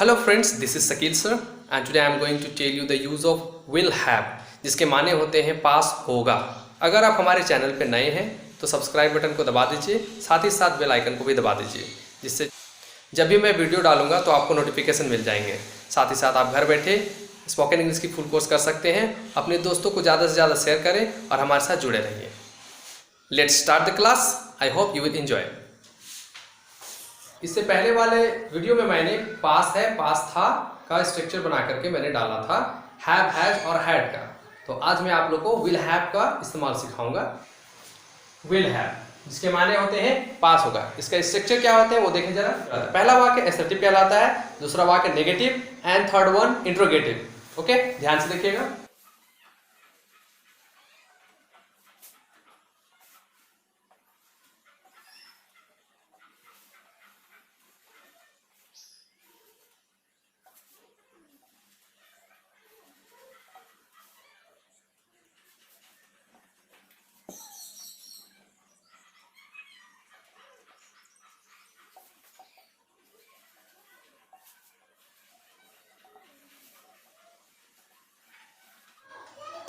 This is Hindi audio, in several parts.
Hello friends, this is Shakeel sir and today I am going to tell you the use of will have, जिसके माने होते हैं पास होगा। अगर आप हमारे चैनल पर नए हैं तो सब्सक्राइब बटन को दबा दीजिए, साथ ही साथ बेल आइकन को भी दबा दीजिए, जिससे जब भी मैं वीडियो डालूंगा तो आपको नोटिफिकेशन मिल जाएंगे। साथ ही साथ आप घर बैठे स्पोकन इंग्लिश की फुल कोर्स कर सकते हैं। अपने दोस्तों को ज़्यादा से ज़्यादा शेयर करें और हमारे साथ जुड़े रहिए। Let's start the class. I hope you will enjoy. इससे पहले वाले वीडियो में मैंने पास है, पास था का स्ट्रक्चर बना करके मैंने डाला था हैव, हैज और हैड का। तो आज मैं आप लोग को विल हैव का इस्तेमाल सिखाऊंगा। विल हैव जिसके माने होते हैं पास होगा। इसका स्ट्रक्चर क्या होता है वो देखें जरा। पहला वाक्य एसर्टिव कहलाता है, दूसरा वाक्य negative and third one interrogative. Okay, ध्यान से देखिएगा।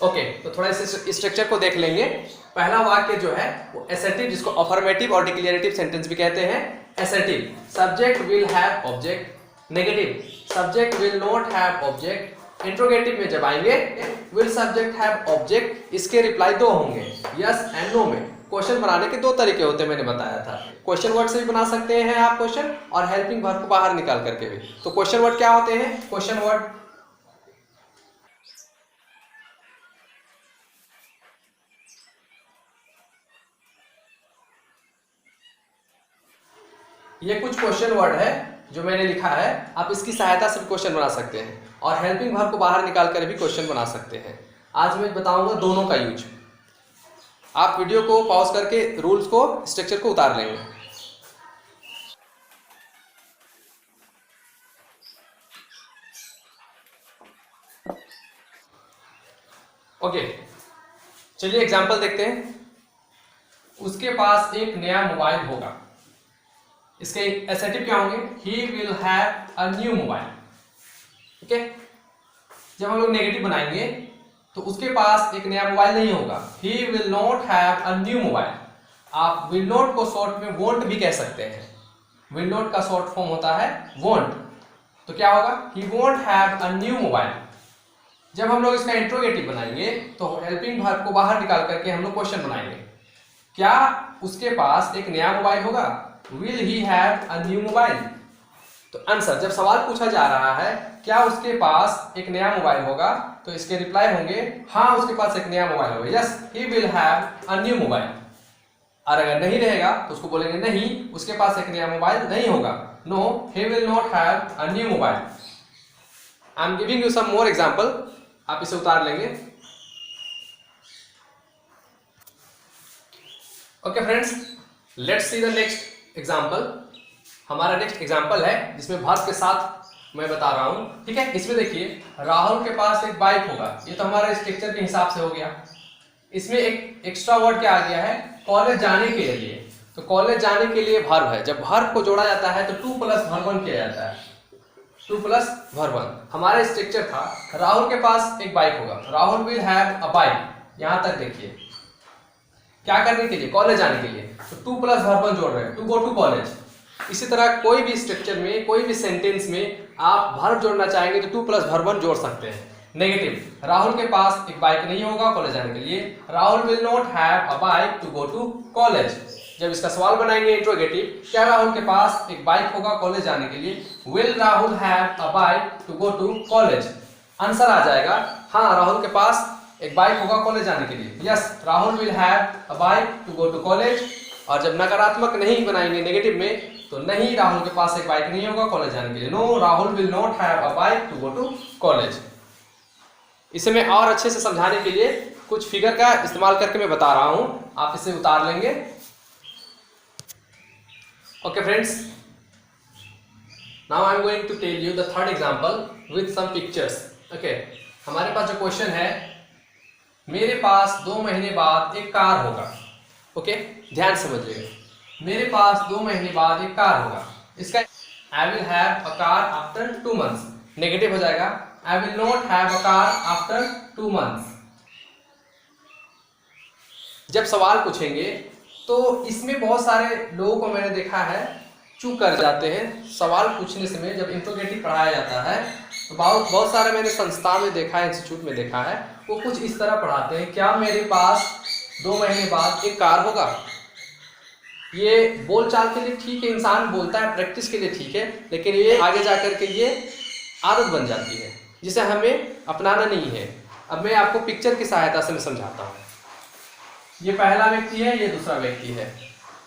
ओके, तो थोड़ा इस स्ट्रक्चर को देख लेंगे। पहला वाक्य जो है वो एसर्टिव, जिसको अफर्मेटिव और डिक्लेरेटिव सेंटेंस भी कहते हैं। Assertive, subject will have object. Negative, subject will not have object. Interrogative में जब आएंगे विल सब्जेक्ट हैव ऑब्जेक्ट, इसके रिप्लाई दो होंगे, यस एंड नो में। क्वेश्चन बनाने के दो तरीके होते हैं, मैंने बताया था। क्वेश्चन वर्ड से भी बना सकते हैं आप क्वेश्चन, और हेल्पिंग वर्ब को बाहर निकाल करके भी। तो क्वेश्चन वर्ड क्या होते हैं? क्वेश्चन वर्ड ये कुछ क्वेश्चन वर्ड है जो मैंने लिखा है, आप इसकी सहायता से क्वेश्चन बना सकते हैं, और हेल्पिंग वर्ब को बाहर निकाल कर भी क्वेश्चन बना सकते हैं। आज मैं बताऊंगा दोनों का यूज। आप वीडियो को पॉज करके रूल्स को, स्ट्रक्चर को उतार लेंगे। ओके, चलिए एग्जांपल देखते हैं। उसके पास एक नया मोबाइल होगा। इसके एसेटिव क्या होंगे? ही will have a new mobile. Okay, जब हम लोग नेगेटिव बनाएंगे तो उसके पास एक नया मोबाइल नहीं होगा। He will not have a new mobile. आप विल नॉट को शॉर्ट में वोंट भी कह सकते हैं। विल नॉट का शॉर्ट फॉर्म होता है वोंट। तो क्या होगा? ही won't have a new mobile. जब हम लोग इसका इंट्रोगेटिव बनाएंगे तो हेल्पिंग वर्ब को बाहर निकाल करके हम लोग क्वेश्चन बनाएंगे। क्या उसके पास एक नया मोबाइल होगा? Will he have a new mobile? तो आंसर, जब सवाल पूछा जा रहा है क्या उसके पास एक नया मोबाइल होगा, तो इसके रिप्लाई होंगे हाँ उसके पास एक नया मोबाइल होगा, yes he will have a new mobile। और अगर नहीं रहेगा तो उसको बोलेंगे नहीं उसके पास एक नया मोबाइल नहीं होगा, no he will not have a new mobile। I am giving you some more example, आप इसे उतार लेंगे। Okay friends, let's see the next example. हमारा नेक्स्ट एग्जाम्पल है जिसमें वर्ब के साथ मैं बता रहा हूं। ठीक है, इसमें देखिए राहुल के पास एक बाइक होगा। ये तो हमारे स्ट्रक्चर के हिसाब से हो गया। इसमें एक एक्स्ट्रा वर्ड क्या आ गया है? कॉलेज जाने के लिए। तो कॉलेज जाने के लिए वर्ब है। जब वर्ब को जोड़ा जाता है तो टू प्लस वर्ब वन किया जाता है। टू प्लस वर्ब वन हमारा स्ट्रक्चर था। राहुल के पास एक बाइक होगा। Rahul will have a bike. यहां तक देखिए, क्या करने के लिए? कॉलेज जाने के लिए। तो टू प्लस वर्ब वन जोड़ रहे हैं, टू गो टू कॉलेज। इसी तरह कोई भी स्ट्रक्चर में, कोई भी सेंटेंस में आप वर्ब जोड़ना चाहेंगे तो टू प्लस वर्ब वन जोड़ सकते हैं। नेगेटिव, राहुल के पास एक बाइक नहीं होगा कॉलेज जाने के लिए। Rahul will not have a bike to go to college. जब इसका सवाल बनाएंगे इंट्रोगेटिव, क्या राहुल के पास एक बाइक होगा कॉलेज जाने के लिए? Will Rahul have a bike to go to college. Answer आ जाएगा हाँ राहुल के पास एक बाइक होगा कॉलेज जाने के लिए, yes Rahul will have a bike to go to college. और जब नकारात्मक नहीं बनाएंगे नेगेटिव में, तो नहीं राहुल के पास एक बाइक नहीं होगा कॉलेज जाने के लिए, no Rahul will not have a bike to go to college. इसे मैं और अच्छे से समझाने के लिए कुछ फिगर का इस्तेमाल करके मैं बता रहा हूं, आप इसे उतार लेंगे। Okay friends, now I am going to tell you the third example with some pictures. Okay, हमारे पास जो क्वेश्चन है, मेरे पास 2 महीने बाद एक कार होगा। ओके, ध्यान समझिएगा, मेरे पास 2 महीने बाद एक कार होगा। इसका I will have a car after 2 months। Negative हो जाएगा, आई will not have a car after 2 months। जब सवाल पूछेंगे तो इसमें बहुत सारे लोगों को मैंने देखा है चूक कर जाते हैं सवाल पूछने समय। जब इंट्रोगेटिव पढ़ाया जाता है तो बहुत सारे मैंने संस्था में देखा है, इंस्टीट्यूट में देखा है, वो कुछ इस तरह पढ़ाते हैं, क्या मेरे पास 2 महीने बाद एक कार होगा। ये बोलचाल के लिए ठीक है, इंसान बोलता है, प्रैक्टिस के लिए ठीक है, लेकिन ये आगे जाकर के ये आदत बन जाती है जिसे हमें अपनाना नहीं है। अब मैं आपको पिक्चर की सहायता से मैं समझाता हूँ। ये पहला व्यक्ति है, ये दूसरा व्यक्ति है।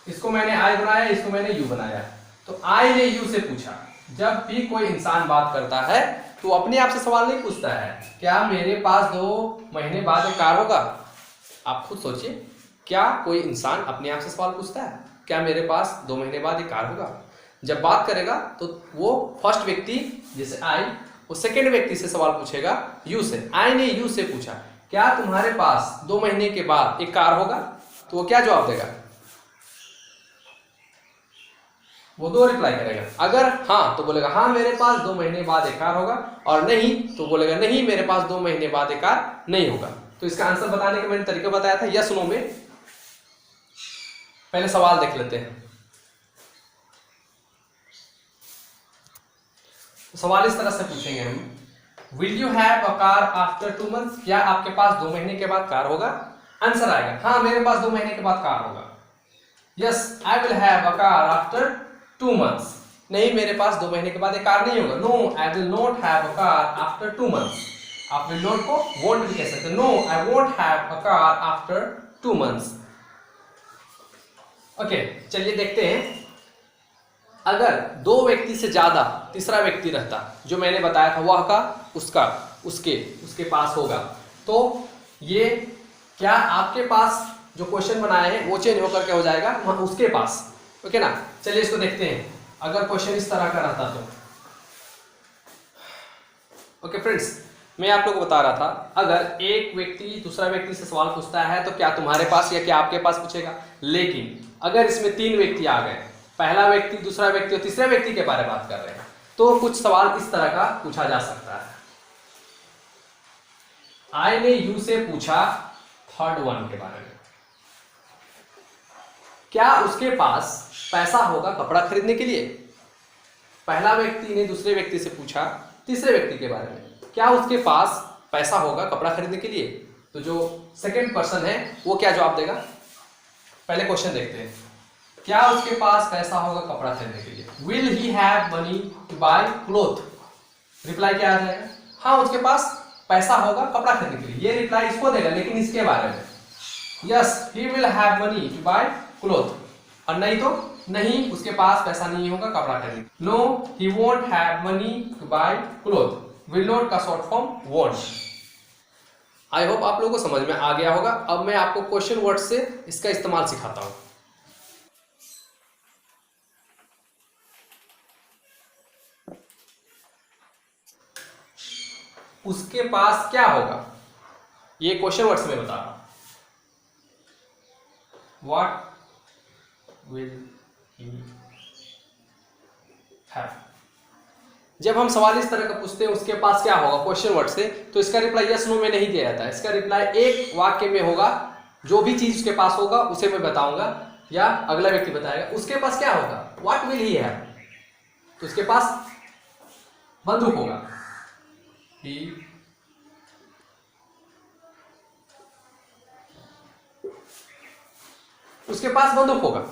इसको मैंने आई बनाया, इसको मैंने यू बनाया। तो आई ने यू से पूछा। जब भी कोई इंसान बात करता है तो अपने आप से सवाल नहीं पूछता है, क्या मेरे पास 2 महीने बाद एक कार होगा। आप खुद सोचिए, क्या कोई इंसान अपने आप से सवाल पूछता है, क्या मेरे पास 2 महीने बाद एक कार होगा। जब बात करेगा तो वो फर्स्ट व्यक्ति जैसे आई, वो सेकेंड व्यक्ति से सवाल पूछेगा यू से। आई ने यू से पूछा, क्या तुम्हारे पास 2 महीने के बाद एक कार होगा। तो वो क्या जवाब देगा, वो 2 रिप्लाई करेगा। अगर हाँ तो बोलेगा हाँ मेरे पास 2 महीने बाद एक कार होगा, और नहीं तो बोलेगा नहीं मेरे पास 2 महीने बाद एक कार नहीं होगा। तो इसका आंसर बताने का मैंने तरीका बताया था, यस नो में। पहले सवाल देख लेते हैं। तो सवाल इस तरह से पूछेंगे हम, will you have a car after 2 months। क्या आपके पास 2 महीने के बाद कार होगा। आंसर आएगा हाँ मेरे पास 2 महीने के बाद कार होगा। Yes I will have a car after 2 months। नहीं मेरे पास 2 महीने के बाद एक कार नहीं होगा। No I will not have a car after 2 months। आप विल नॉट को वोंट भी कह सकते हैं। No I won't have a car after 2 months। Okay चलिए देखते हैं, अगर 2 व्यक्ति से ज्यादा तीसरा व्यक्ति रहता, जो मैंने बताया था वह का उसका उसके पास होगा, तो ये क्या आपके पास जो क्वेश्चन बनाए हैं वो चेंज होकर के हो जाएगा उसके पास। ओके ना, चलिए इसको देखते हैं। अगर क्वेश्चन इस तरह का रहता तो ओके फ्रेंड्स, मैं आप लोगों को बता रहा था, अगर एक व्यक्ति दूसरा व्यक्ति से सवाल पूछता है तो क्या तुम्हारे पास या क्या आपके पास पूछेगा। लेकिन अगर इसमें 3 व्यक्ति आ गए, पहला व्यक्ति दूसरा व्यक्ति और तीसरे व्यक्ति के बारे में बात कर रहे हैं, तो कुछ सवाल इस तरह का पूछा जा सकता है। आई ने यू से पूछा थर्ड वन के बारे में, क्या उसके पास पैसा होगा कपड़ा खरीदने के लिए। पहला व्यक्ति ने दूसरे व्यक्ति से पूछा तीसरे व्यक्ति के बारे में, क्या उसके पास पैसा होगा कपड़ा खरीदने के लिए। तो जो सेकंड पर्सन है वो क्या जवाब देगा। पहले क्वेश्चन देखते हैं, क्या उसके पास पैसा होगा कपड़ा खरीदने के लिए। Will he have money to buy cloth. Reply क्या आ जाएगा, हाँ उसके पास पैसा होगा कपड़ा खरीदने के लिए। ये रिप्लाई इसको देगा, लेकिन इसके बारे में yes he will have money to buy cloth. और नहीं तो नहीं उसके पास पैसा नहीं होगा कपड़ा खरीदने। No he won't have money to buy cloth. Will not का short form won't. I hope आप लोगों को समझ में आ गया होगा। अब मैं आपको क्वेश्चन वर्ड से इसका इस्तेमाल सिखाता हूं। उसके पास क्या होगा, ये क्वेश्चन वर्ड से मैं बता रहा हूं। What will he have. जब हम सवाल इस तरह का पूछते हैं उसके पास क्या होगा क्वेश्चन वर्ड से, तो इसका रिप्लाई यस नो में नहीं दिया जाता है। इसका रिप्लाई एक वाक्य में होगा, जो भी चीज उसके पास होगा उसे मैं बताऊंगा या अगला व्यक्ति बताएगा। उसके पास क्या होगा, व्हाट विल ही हैव, तो उसके पास बंदूक होगा। उसके पास बंदूक होगा,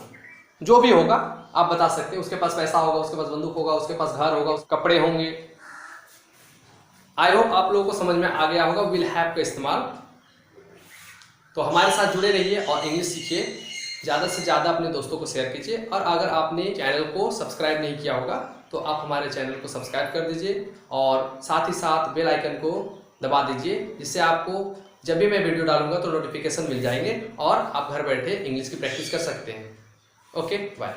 जो भी होगा आप बता सकते हैं। उसके पास पैसा होगा, उसके पास बंदूक होगा, उसके पास घर होगा, उसके कपड़े होंगे। आई होप आप लोगों को समझ में आ गया होगा विल हैव का इस्तेमाल। तो हमारे साथ जुड़े रहिए और इंग्लिश सीखिए। ज़्यादा से ज़्यादा अपने दोस्तों को शेयर कीजिए, और अगर आपने चैनल को सब्सक्राइब नहीं किया होगा तो आप हमारे चैनल को सब्सक्राइब कर दीजिए, और साथ ही साथ बेल आइकन को दबा दीजिए, जिससे आपको जब भी मैं वीडियो डालूंगा तो नोटिफिकेशन मिल जाएंगे और आप घर बैठे इंग्लिश की प्रैक्टिस कर सकते हैं। Okay bye.